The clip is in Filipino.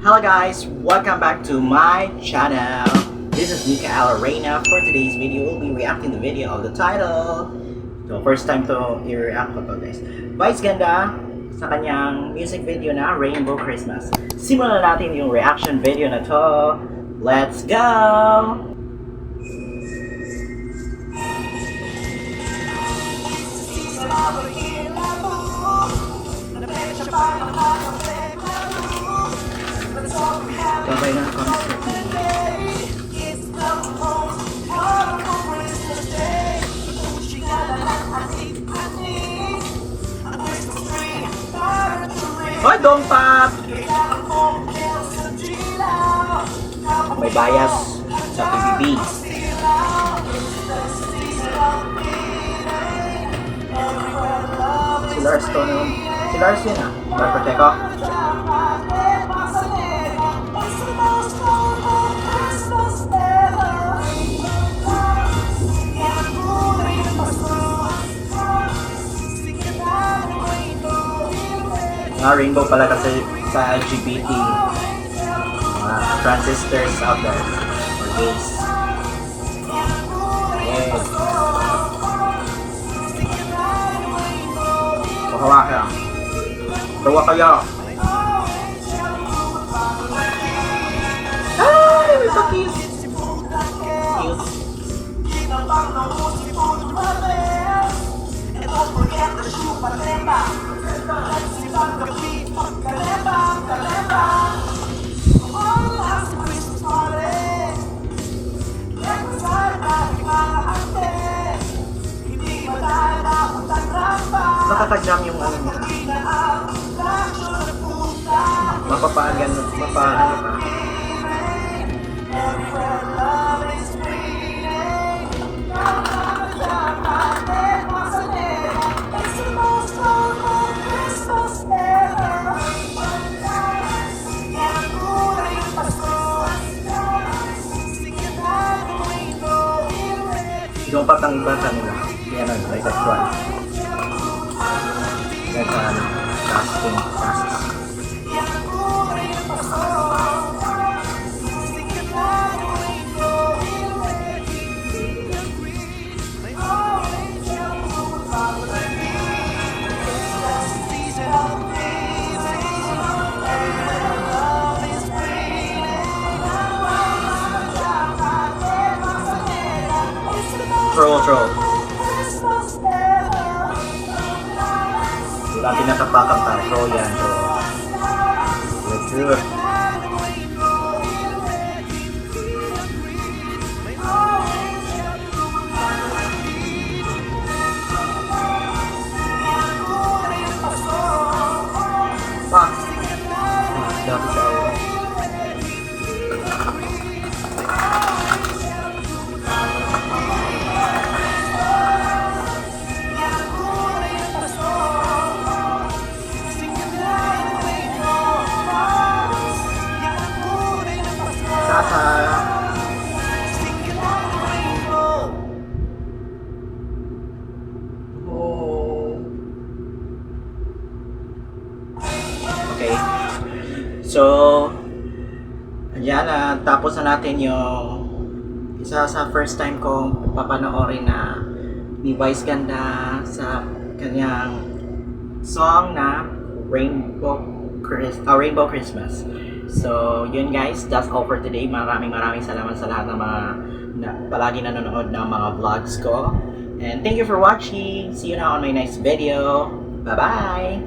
Hello guys, welcome back to my channel. This is Mikaela Reyna. For today's video, we'll be reacting the video of the title. So first time to i-react ko to guys. Vice Ganda sa kanyang music video na Rainbow Christmas. Simulan natin yung reaction video na to. Let's go! Sabay ng concert. Hoy, Dong Pop! May bias sa PBB. Si Lars to nun. Si Lars yun ah. Bar Pacheco. Rainbow pala kasi sa LGBT transistors out there or gays. Yes. Pahawa kaya. Tawa kaya. Ay, may pakis. Cute. Nakaka-jam yung ano niya. Mapapaano pa. Yung patang iba sa nila. Yan ang bisexual. Yan sa casting process. Troll. Wala pinakapakang tao. Troll yan. Troll. Okay. So, ayan na, tapos na natin yung isa sa first time kong papanoorin na ni Vice Ganda sa kanyang song na Rainbow Christmas. So, yun guys, that's all for today. Maraming salamat sa lahat ng mga palagi nanonood ng mga vlogs ko. And thank you for watching. See you now on my next video. Bye-bye!